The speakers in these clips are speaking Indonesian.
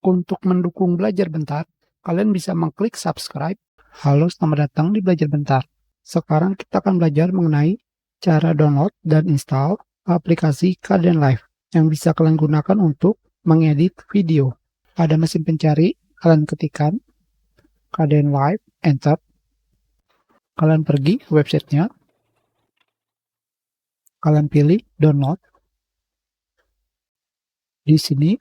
Untuk mendukung Belajar Bentar, kalian bisa mengklik subscribe. Halo, selamat datang di Belajar Bentar. Sekarang kita akan belajar mengenai cara download dan install aplikasi Kdenlive yang bisa kalian gunakan untuk mengedit video. Pada mesin pencari, kalian ketikkan Kdenlive, enter. Kalian pergi ke websitenya. Kalian pilih download. Di sini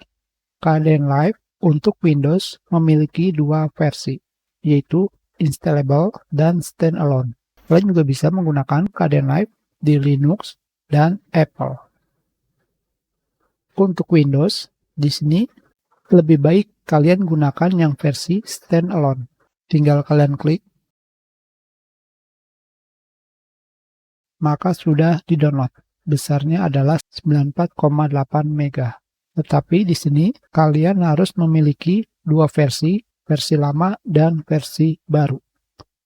Kdenlive untuk Windows memiliki dua versi, yaitu installable dan standalone. Kalian juga bisa menggunakan Kdenlive di Linux dan Apple. Untuk Windows, di sini lebih baik kalian gunakan yang versi standalone. Tinggal kalian klik, maka sudah di-download. Besarnya adalah 94,8 MB. Tetapi di sini kalian harus memiliki dua versi lama dan versi baru.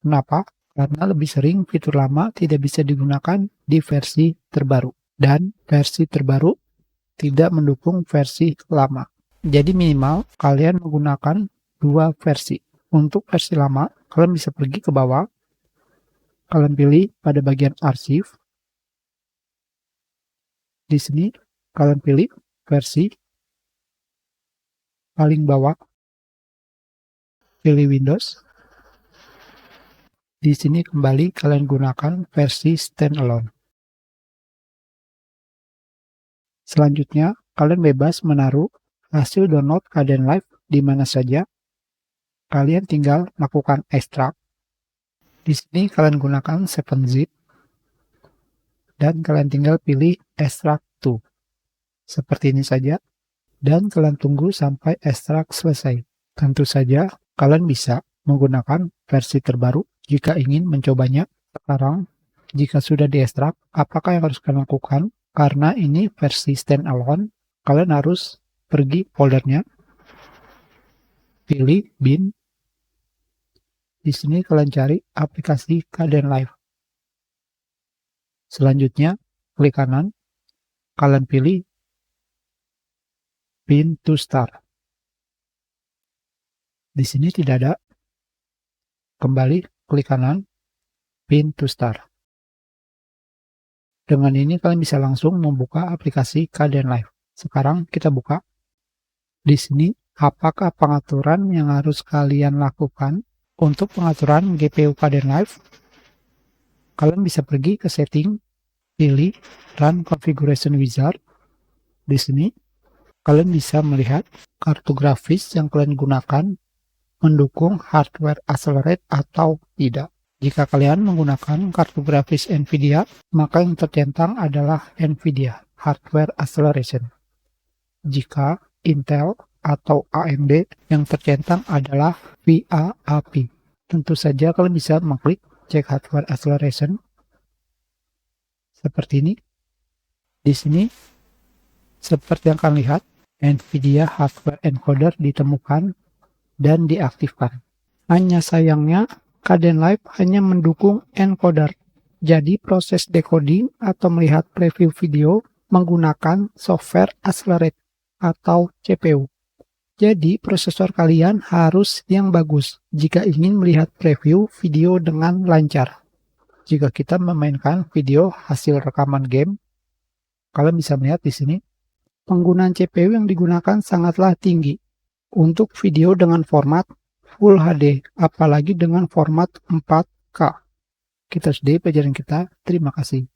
Kenapa? Karena lebih sering fitur lama tidak bisa digunakan di versi terbaru. Dan versi terbaru tidak mendukung versi lama. Jadi minimal kalian menggunakan dua versi. Untuk versi lama, kalian bisa pergi ke bawah. Kalian pilih pada bagian arsip. Di sini kalian pilih versi paling bawah, pilih Windows. Di sini kembali kalian gunakan versi standalone. Selanjutnya, kalian bebas menaruh hasil download Kdenlive di mana saja. Kalian tinggal lakukan ekstrak. Di sini kalian gunakan 7-zip dan kalian tinggal pilih ekstrak to. Seperti ini saja. Dan kalian tunggu sampai ekstrak selesai. Tentu saja kalian bisa menggunakan versi terbaru jika ingin mencobanya. Sekarang, jika sudah diekstrak, apakah yang harus kalian lakukan? Karena ini versi standalone, kalian harus pergi foldernya, pilih bin. Di sini kalian cari aplikasi Kdenlive. Selanjutnya, klik kanan, kalian pilih pin to start. Di sini tidak ada. Kembali klik kanan, pin to start. Dengan ini kalian bisa langsung membuka aplikasi Kdenlive. Sekarang kita buka. Di sini apakah pengaturan yang harus kalian lakukan untuk pengaturan GPU Kdenlive? Kalian bisa pergi ke setting, pilih Run Configuration Wizard. Di sini kalian bisa melihat kartu grafis yang kalian gunakan mendukung hardware accelerate atau tidak. Jika kalian menggunakan kartu grafis NVIDIA, maka yang tercentang adalah NVIDIA Hardware Acceleration. Jika Intel atau AMD, yang tercentang adalah VAAP. Tentu saja kalian bisa mengklik cek hardware acceleration seperti ini. Di sini, seperti yang kalian lihat, NVIDIA Hardware Encoder ditemukan dan diaktifkan. Hanya sayangnya, Kdenlive hanya mendukung encoder. Jadi proses decoding atau melihat preview video menggunakan software accelerate atau CPU. Jadi prosesor kalian harus yang bagus jika ingin melihat preview video dengan lancar. Jika kita memainkan video hasil rekaman game, kalian bisa melihat di sini penggunaan CPU yang digunakan sangatlah tinggi untuk video dengan format Full HD, apalagi dengan format 4K. Kita sudahi pelajaran kita. Terima kasih.